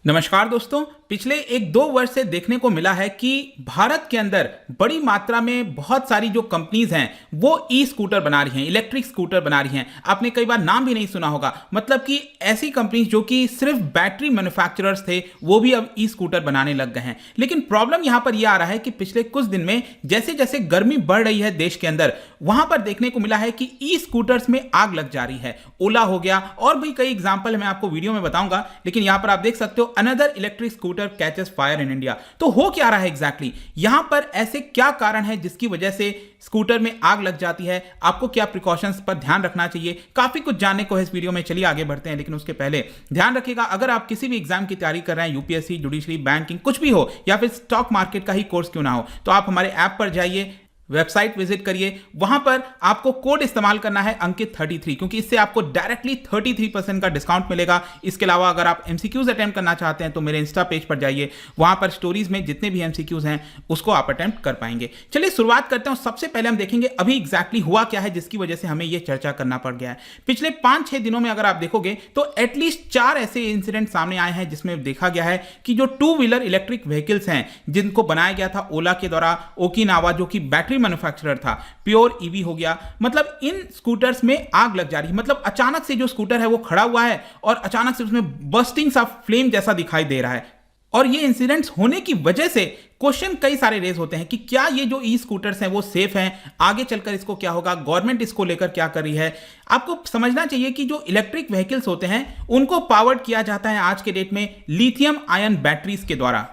नमस्कार दोस्तों। पिछले एक दो वर्ष से देखने को मिला है कि भारत के अंदर बड़ी मात्रा में बहुत सारी जो कंपनीज हैं वो ई स्कूटर बना रही हैं, इलेक्ट्रिक स्कूटर बना रही हैं। आपने कई बार नाम भी नहीं सुना होगा, मतलब कि ऐसी कंपनीज जो कि सिर्फ बैटरी मैन्युफैक्चरर्स थे वो भी अब ई स्कूटर बनाने लग गए हैं। लेकिन प्रॉब्लम यहां पर यह आ रहा है कि पिछले कुछ दिन में जैसे जैसे गर्मी बढ़ रही है देश के अंदर, वहां पर देखने को मिला है कि ई स्कूटर्स में आग लग जा रही है। ओला हो गया और भी कई एग्जाम्पल मैं आपको वीडियो में बताऊंगा, लेकिन यहां पर आप देख सकते हो another electric scooter catches fire in India. तो हो क्या रहा है एग्जैक्टली यहां पर, ऐसे क्या कारण है जिसकी वजह से स्कूटर में आग लग जाती है, आपको क्या प्रिकॉशंस पर ध्यान रखना चाहिए। काफी कुछ जानने को है इस वीडियो में, चलिए आगे बढ़ते हैं। लेकिन उसके पहले ध्यान रखिएगा, अगर आप किसी भी एग्जाम की तैयारी कर रहे हैं, यूपीएससी, जुडिशरी, बैंकिंग, कुछ भी हो, या फिर स्टॉक मार्केट का ही कोर्स क्यों ना हो, तो आप हमारे ऐप पर जाइए, वेबसाइट विजिट करिए। वहां पर आपको कोड इस्तेमाल करना है अंकित 33, क्योंकि इससे आपको डायरेक्टली 33% का डिस्काउंट मिलेगा। इसके अलावा अगर आप एमसीक्यूज अटेम्प्ट करना चाहते हैं तो मेरे इंस्टा पेज पर जाइए, वहां पर स्टोरीज में जितने भी एमसीक्यूज हैं उसको आप अटेम्प्ट कर पाएंगे। चलिए शुरुआत करते हैं। सबसे पहले हम देखेंगे अभी एग्जैक्टली हुआ क्या है जिसकी वजह से हमें यह चर्चा करना पड़ गया है। पिछले 5-6 दिनों में अगर आप देखोगे तो एटलीस्ट 4 ऐसे इंसिडेंट सामने आए हैं जिसमें देखा गया है कि जो 2 व्हीलर इलेक्ट्रिक व्हीकल्स हैं जिनको बनाया गया था ओला के द्वारा, ओकिनावा जो कि बैटरी मैन्युफैक्चरर था, प्योर ईवी हो गया, मतलब इन स्कूटर्स में आग लग जा रही है। मतलब अचानक से जो स्कूटर है वो खड़ा हुआ है और अचानक से उसमें बर्स्टिंग सा फ्लेम जैसा दिखाई दे रहा है। और ये इंसिडेंट्स होने की वजह से क्वेश्चन कई सारे रेज होते हैं कि क्या ये जो ई स्कूटर्स हैं वो सेफ हैं, आगे चलकर इसको क्या होगा, गवर्नमेंट इसको लेकर क्या कर रही है। आपको समझना चाहिए कि जो इलेक्ट्रिक व्हीकल्स होते हैं उनको पावर्ड किया जाता है आज के डेट में लिथियम आयन बैटरीज के द्वारा।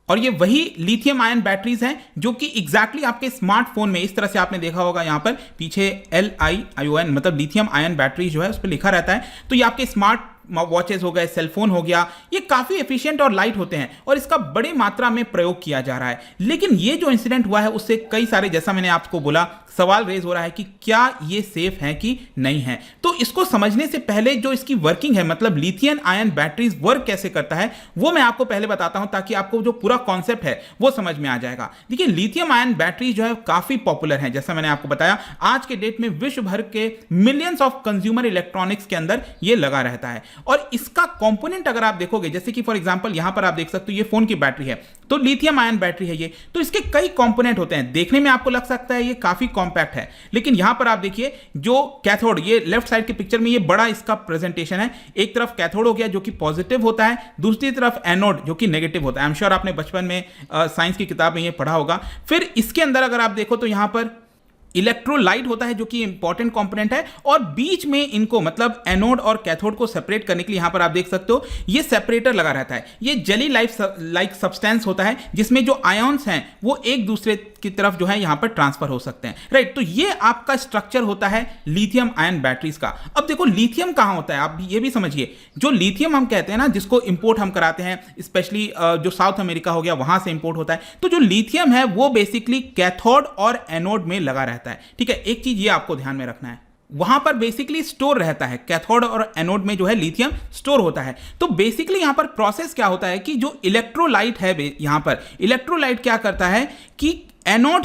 और ये वही लिथियम आयन बैटरीज हैं जो कि एग्जैक्टली आपके स्मार्टफोन में, इस तरह से आपने देखा होगा यहां पर पीछे LiION, मतलब लिथियम आयन बैटरी जो है उस पर लिखा रहता है। तो ये आपके स्मार्ट वॉचेस हो गए, सेलफोन हो गया, ये काफी एफिशिएंट और लाइट होते हैं और इसका बड़ी मात्रा में प्रयोग किया जा रहा है। लेकिन ये जो इंसिडेंट हुआ है उससे कई सारे, जैसा मैंने आपको बोला, सवाल रेज हो रहा है कि क्या ये सेफ है कि नहीं है। तो इसको समझने से पहले जो इसकी वर्किंग है, मतलब लिथियम आयन बैटरीज वर्क कैसे करता है, वो मैं आपको पहले बताता हूं ताकि आपको जो पूरा कॉन्सेप्ट है वो समझ में आ जाएगा। देखिए, लिथियम आयन बैटरी जो है काफी पॉपुलर है, जैसा मैंने आपको बताया। आज के डेट में विश्व भर के मिलियंस ऑफ कंज्यूमर इलेक्ट्रॉनिक्स के अंदर ये लगा रहता है। और इसका कंपोनेंट अगर आप देखोगे, जैसे कि फॉर एग्जांपल यहां पर आप देख सकते हो ये फोन की बैटरी है, तो लिथियम आयन बैटरी है ये, तो इसके कई कंपोनेंट होते हैं। देखने में आपको लग सकता है ये काफी कॉम्पैक्ट है, लेकिन यहां पर आप देखिए जो कैथोड, ये लेफ्ट साइड के पिक्चर में ये बड़ा इसका प्रेजेंटेशन है। एक तरफ कैथोड हो गया जो कि पॉजिटिव होता है, दूसरी तरफ एनोड जो कि नेगेटिव होता है। आई एम श्योर आपने बचपन में साइंस की किताब में ये पढ़ा होगा। फिर इसके अंदर अगर आप देखो तो यहां पर इलेक्ट्रोलाइट होता है जो कि इंपॉर्टेंट कंपोनेंट है, और बीच में इनको, मतलब एनोड और कैथोड को सेपरेट करने के लिए यहां पर आप देख सकते हो ये सेपरेटर लगा रहता है। ये जेली लाइक सब्सटेंस होता है जिसमें जो आयन्स हैं वो एक दूसरे की तरफ जो है यहां पर ट्रांसफर हो सकते हैं, राइट। तो ये आपका स्ट्रक्चर होता है लिथियम आयन बैटरीज का। अब देखो लिथियम कहां होता है, आप ये भी समझिए। जो लिथियम हम कहते हैं ना, जिसको इंपोर्ट हम कराते हैं, स्पेशली जो साउथ अमेरिका हो गया वहां से इंपोर्ट होता है, तो जो लिथियम है वो बेसिकली कैथोड और एनोड में लगा रहता है, ठीक है। एक चीज ये आपको ध्यान में रखना है, वहां पर बेसिकली स्टोर रहता है, कैथोड और एनोड में जो है लिथियम स्टोर होता है। तो बेसिकली यहां पर प्रोसेस क्या होता है कि जो इलेक्ट्रोलाइट है, यहां पर इलेक्ट्रोलाइट क्या करता है कि एनोड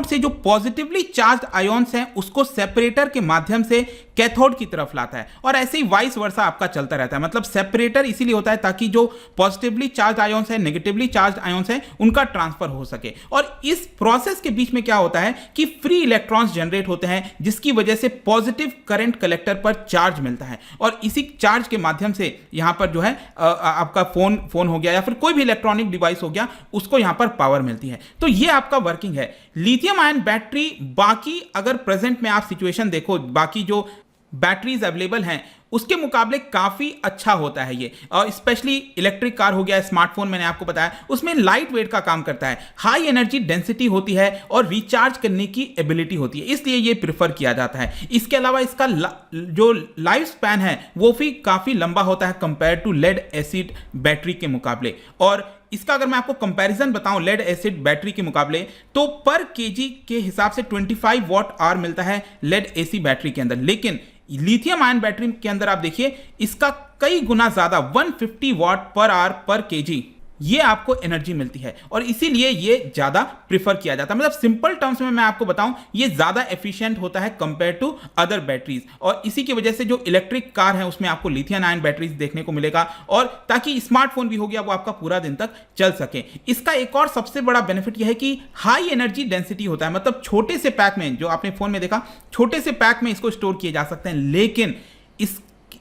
से जो पॉजिटिवली चार्ज्ड आयन्स हैं उसको सेपरेटर के माध्यम से कैथोड की तरफ लाता है, और ऐसे ही वाइस वर्सा आपका चलता रहता है। मतलब सेपरेटर इसीलिए होता है ताकि जो पॉजिटिवली चार्ज आयन्स है, नेगेटिवली चार्ज आयन्स है, उनका ट्रांसफर हो सके। और इस प्रोसेस के बीच में क्या होता है कि फ्री इलेक्ट्रॉन्स जनरेट होते हैं जिसकी वजह से पॉजिटिव करंट कलेक्टर पर चार्ज मिलता है, और इसी चार्ज के माध्यम से यहां पर जो है आपका फोन हो गया या फिर कोई भी इलेक्ट्रॉनिक डिवाइस हो गया, उसको यहां पर पावर मिलती है। तो यह आपका वर्किंग है लिथियम आयन बैटरी। बाकी अगर प्रेजेंट में आप सिचुएशन देखो, बाकी जो बैटरीज अवेलेबल हैं उसके मुकाबले काफी अच्छा होता है ये, और स्पेशली इलेक्ट्रिक कार हो गया, स्मार्टफोन मैंने आपको बताया, उसमें लाइट वेट का काम करता है, हाई एनर्जी डेंसिटी होती है और रिचार्ज करने की एबिलिटी होती है, इसलिए ये प्रिफर किया जाता है। इसके अलावा इसका जो लाइफ स्पैन है वो भी काफी लंबा होता है compare to lead acid battery के मुकाबले। और इसका अगर मैं आपको कंपैरिजन बताऊं लेड एसिड बैटरी के मुकाबले, तो पर केजी के हिसाब से 25 वॉट आवर मिलता है लेड एसी बैटरी के अंदर। लेकिन लिथियम आयन बैटरी के अंदर आप देखिए इसका कई गुना ज्यादा 150 वॉट पर आवर पर केजी ये आपको एनर्जी मिलती है और इसीलिए ये ज़्यादा प्रीफर किया जाता है। मतलब सिंपल टर्म्स में मैं आपको बताऊं, ये ज़्यादा एफिशिएंट होता है कंपेयर टू अदर बैटरीज, और इसी की वजह से जो इलेक्ट्रिक कार है उसमें आपको लिथियम आयन बैटरीज देखने को मिलेगा, और ताकि स्मार्टफोन भी हो गया वो आपका पूरा दिन तक चल सके। इसका एक और सबसे बड़ा बेनिफिट यह है कि हाई एनर्जी डेंसिटी होता है, मतलब छोटे से पैक में, जो आपने फोन में देखा, छोटे से पैक में इसको स्टोर किए जा सकते हैं, लेकिन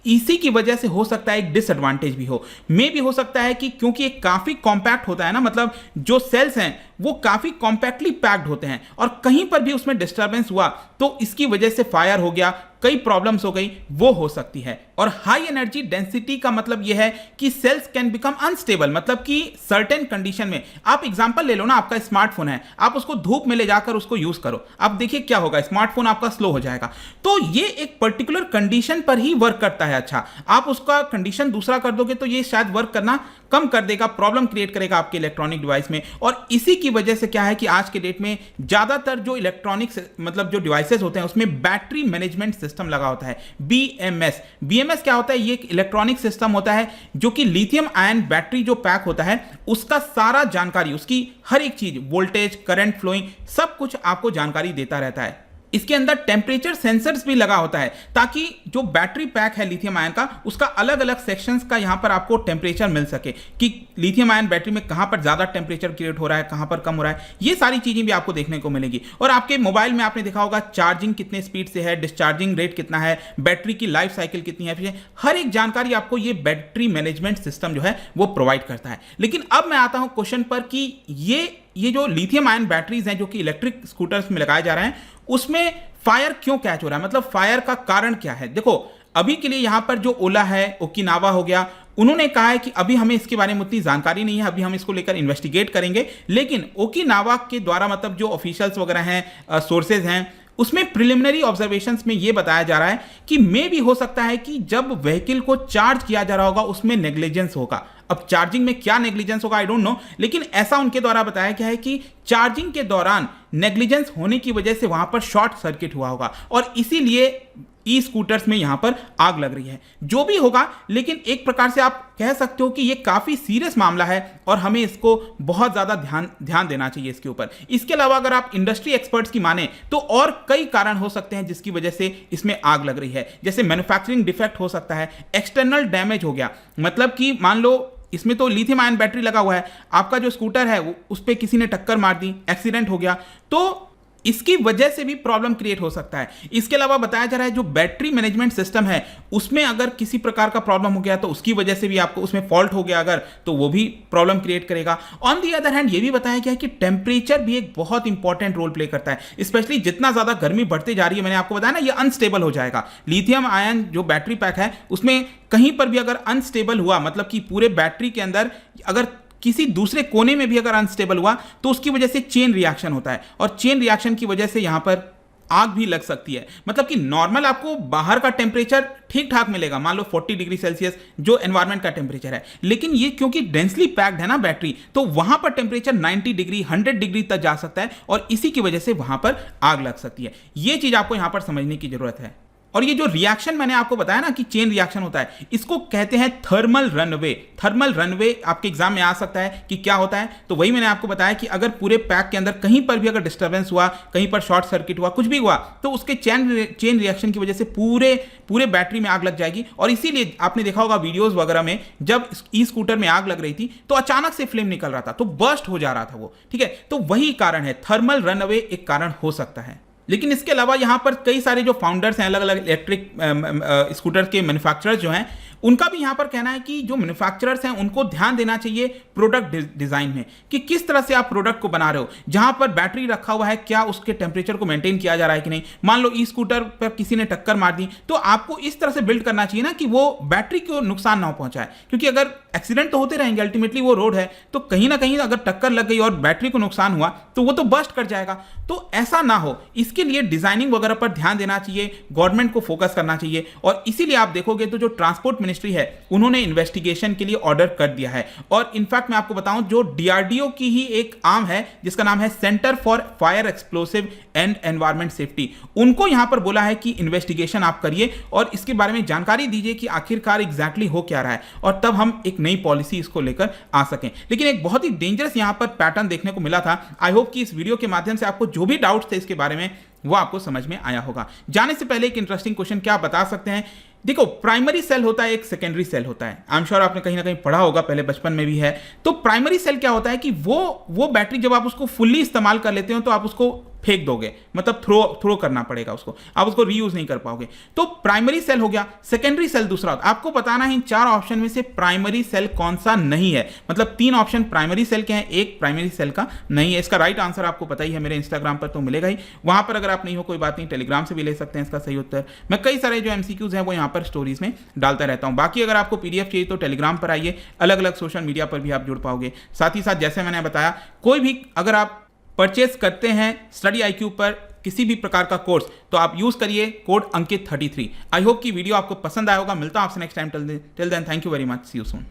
इसी की वजह से हो सकता है एक डिसएडवांटेज भी हो, में भी हो सकता है कि क्योंकि एक काफी कॉम्पैक्ट होता है ना, मतलब जो सेल्स हैं वो काफी कॉम्पैक्टली पैक्ड होते हैं, और कहीं पर भी उसमें डिस्टर्बेंस हुआ तो इसकी वजह से फायर हो गया, कई प्रॉब्लम्स हो गई, वो हो सकती है। और हाई एनर्जी डेंसिटी का मतलब यह है कि सेल्स कैन बिकम अनस्टेबल, मतलब कि सर्टेन कंडीशन में, आप एग्जांपल ले लो ना, आपका स्मार्टफोन है, आप उसको धूप में ले जाकर उसको यूज करो, आप देखिए क्या होगा, स्मार्टफोन आपका स्लो हो जाएगा। तो ये एक पर्टिकुलर कंडीशन पर ही वर्क करता है। अच्छा, आप उसका कंडीशन दूसरा कर दोगे तो ये शायद वर्क करना कम कर देगा, प्रॉब्लम क्रिएट करेगा आपके इलेक्ट्रॉनिक डिवाइस में। और इसी की वजह से क्या है कि आज के डेट में ज्यादातर जो इलेक्ट्रॉनिक्स, मतलब जो डिवाइसेस होते हैं उसमें बैटरी मैनेजमेंट सिस्टम लगा होता है, बीएमएस। बीएमएस क्या होता है? ये एक इलेक्ट्रॉनिक सिस्टम होता है जो कि लिथियम आयन बैटरी जो पैक होता है उसका सारा जानकारी, उसकी हर एक चीज, वोल्टेज, करंट फ्लोइंग, सब कुछ आपको जानकारी देता रहता है। इसके अंदर टेम्परेचर सेंसर्स भी लगा होता है, ताकि जो बैटरी पैक है लिथियम आयन का, उसका अलग अलग सेक्शंस का यहां पर आपको टेम्परेचर मिल सके कि लिथियम आयन बैटरी में कहां पर ज्यादा टेम्परेचर क्रिएट हो रहा है, कहां पर कम हो रहा है, ये सारी चीजें भी आपको देखने को मिलेगी। और आपके मोबाइल में आपने देखा होगा चार्जिंग कितने स्पीड से है, डिस्चार्जिंग रेट कितना है, बैटरी की लाइफ साइकिल कितनी है, हर एक जानकारी आपको ये बैटरी मैनेजमेंट सिस्टम जो है वो प्रोवाइड करता है। लेकिन अब मैं आता हूं क्वेश्चन पर कि ये जो लिथियम आयन बैटरीज हैं जो कि इलेक्ट्रिक स्कूटर्स में लगाए जा रहे हैं, उसमें फायर क्यों कैच हो रहा है, मतलब फायर का कारण क्या है? देखो, अभी के लिए यहां पर जो ओला है, ओकिनावा हो गया, उन्होंने कहा है कि अभी हमें इसके बारे में उतनी जानकारी नहीं है, अभी हम इसको लेकर इन्वेस्टिगेट करेंगे। लेकिन ओकिनावा के द्वारा, मतलब जो ऑफिशियल्स वगैरह हैं, सोर्सेज हैं, उसमें प्रिलिमिनरी ऑब्जर्वेशंस में यह बताया जा रहा है कि मे भी हो सकता है कि जब व्हीकल को चार्ज किया जा रहा होगा उसमें नेग्लिजेंस होगा। अब चार्जिंग में क्या नेग्लिजेंस होगा आई डोंट नो, लेकिन ऐसा उनके द्वारा बताया गया है कि चार्जिंग के दौरान नेग्लिजेंस होने की वजह से वहां पर शॉर्ट सर्किट हुआ होगा, और इसीलिए ई स्कूटर्स में यहां पर आग लग रही है। जो भी होगा, लेकिन एक प्रकार से आप कह सकते हो कि यह काफी सीरियस मामला है और हमें इसको बहुत ज्यादा ध्यान देना चाहिए इसके ऊपर। इसके अलावा अगर आप इंडस्ट्री एक्सपर्ट्स की माने तो और कई कारण हो सकते हैं जिसकी वजह से इसमें आग लग रही है, जैसे मैन्युफैक्चरिंग डिफेक्ट हो सकता है, एक्सटर्नल डैमेज हो गया, मतलब कि मान लो इसमें तो लिथियम आयन बैटरी लगा हुआ है, आपका जो स्कूटर है उस पर किसी ने टक्कर मार दी, एक्सीडेंट हो गया, तो इसकी वजह से भी प्रॉब्लम क्रिएट हो सकता है। इसके अलावा बताया जा रहा है जो बैटरी मैनेजमेंट सिस्टम है उसमें अगर किसी प्रकार का प्रॉब्लम हो गया तो उसकी वजह से भी आपको उसमें फॉल्ट हो गया अगर, तो वो भी प्रॉब्लम क्रिएट करेगा। ऑन दी अदर हैंड ये भी बताया गया है कि टेम्परेचर भी एक बहुत इंपॉर्टेंट रोल प्ले करता है, स्पेशली जितना ज्यादा गर्मी बढ़ती जा रही है, मैंने आपको बताया ना ये अनस्टेबल हो जाएगा। लिथियम आयन जो बैटरी पैक है उसमें कहीं पर भी अगर अनस्टेबल हुआ, मतलब कि पूरे बैटरी के अंदर अगर किसी दूसरे कोने में भी अगर अनस्टेबल हुआ तो उसकी वजह से चेन रिएक्शन होता है, और चेन रिएक्शन की वजह से यहां पर आग भी लग सकती है। मतलब कि नॉर्मल आपको बाहर का टेम्परेचर ठीक ठाक मिलेगा, मान लो 40 डिग्री सेल्सियस जो एनवायरनमेंट का टेम्परेचर है, लेकिन ये क्योंकि डेंसली पैक्ड है ना बैटरी, तो वहां पर टेम्परेचर 90 डिग्री 100 डिग्री तक जा सकता है, और इसी की वजह से वहां पर आग लग सकती है। ये चीज आपको यहां पर समझने की जरूरत है। और ये जो रिएक्शन मैंने आपको बताया ना कि चेन रिएक्शन होता है, इसको कहते हैं थर्मल रनवे। थर्मल रनवे आपके एग्जाम में आ सकता है कि क्या होता है, तो वही मैंने आपको बताया कि अगर पूरे पैक के अंदर कहीं पर भी अगर डिस्टर्बेंस हुआ, कहीं पर शॉर्ट सर्किट हुआ, कुछ भी हुआ, तो उसके चेन रिएक्शन की वजह से पूरे बैटरी में आग लग जाएगी। और इसीलिए आपने देखा होगा वीडियोस वगैरह में जब ई स्कूटर में आग लग रही थी तो अचानक से फ्लेम निकल रहा था, तो बर्स्ट हो जा रहा था वो, ठीक है। तो वही कारण है, थर्मल रनवे एक कारण हो सकता है। लेकिन इसके अलावा यहाँ पर कई सारे जो फाउंडर्स हैं, अलग अलग इलेक्ट्रिक स्कूटर के मैन्युफैक्चरर्स जो हैं, उनका भी यहाँ पर कहना है कि जो मैन्युफैक्चरर्स हैं उनको ध्यान देना चाहिए प्रोडक्ट डिजाइन में कि किस तरह से आप प्रोडक्ट को बना रहे हो। जहां पर बैटरी रखा हुआ है क्या उसके टेम्परेचर को मेंटेन किया जा रहा है कि नहीं। मान लो ई स्कूटर पर किसी ने टक्कर मार दी तो आपको इस तरह से बिल्ड करना चाहिए ना कि वो बैटरी को नुकसान ना पहुंचाए, क्योंकि अगर एक्सीडेंट तो होते रहेंगे, अल्टीमेटली वो रोड है, तो कहीं ना कहीं अगर टक्कर लग गई और बैटरी को नुकसान हुआ तो वो तो बर्स्ट कर जाएगा। तो ऐसा ना हो, इसके लिए डिजाइनिंग वगैरह पर ध्यान देना चाहिए, गवर्नमेंट को फोकस करना चाहिए। और इसीलिए आप देखोगे तो जो ट्रांसपोर्ट मिनिस्ट्री है उन्होंने इन्वेस्टिगेशन के लिए ऑर्डर कर दिया है। और इनफैक्ट मैं आपको बताऊं, जो डीआरडीओ की ही एक आर्म है जिसका नाम है centre for fire explosive and environment safety, उनको यहां पर बोला है कि इन्वेस्टिगेशन आप करिए और इसके बारे में जानकारी दीजिए कि आखिरकार एग्जैक्टली हो क्या रहा है, और तब हम एक नई पॉलिसी इसको लेकर आ सकें। लेकिन एक बहुत ही डेंजरस यहां पर पैटर्न देखने को मिला था। आई होप कि इस वीडियो के माध्यम से आपको जो भी डाउट्स थे इसके बारे में वो आपको समझ में आया होगा। जाने से पहले एक इंटरेस्टिंग क्वेश्चन क्या आप बता सकते हैं? देखो, प्राइमरी सेल होता है, एक सेकेंडरी सेल होता है। आई एम श्योर आपने कहीं ना कहीं पढ़ा होगा, पहले बचपन में भी है। तो प्राइमरी सेल क्या होता है कि वो बैटरी जब आप उसको फुल्ली इस्तेमाल कर लेते हो तो आप उसको फेंक दोगे, मतलब थ्रो करना पड़ेगा उसको, आप उसको रीयूज नहीं कर पाओगे। तो प्राइमरी सेल हो गया। सेकेंडरी सेल दूसरा होता है। आपको बताना है इन 4 ऑप्शन में से प्राइमरी सेल कौन सा नहीं है। मतलब 3 ऑप्शन प्राइमरी सेल के हैं, एक प्राइमरी सेल का नहीं है। इसका राइट आंसर आपको पता ही है, मेरे इंस्टाग्राम पर तो मिलेगा ही। वहां पर अगर आप नहीं हो कोई बात नहीं, टेलीग्राम से भी ले सकते हैं इसका सही उत्तर। मैं कई सारे जो एमसीक्यूज हैं वो यहाँ पर स्टोरीज में डालता रहता हूँ। बाकी अगर आपको पीडीएफ चाहिए तो टेलीग्राम पर आइए, अलग अलग सोशल मीडिया पर भी आप जुड़ पाओगे। साथ ही साथ जैसे मैंने बताया, कोई भी अगर आप परचेस करते हैं स्टडी IQ पर किसी भी प्रकार का कोर्स, तो आप यूज करिए कोड अंकित 33। आई होप कि वीडियो आपको पसंद आया होगा। मिलता हूं आपसे next time. Till then, thank you very much, see you soon.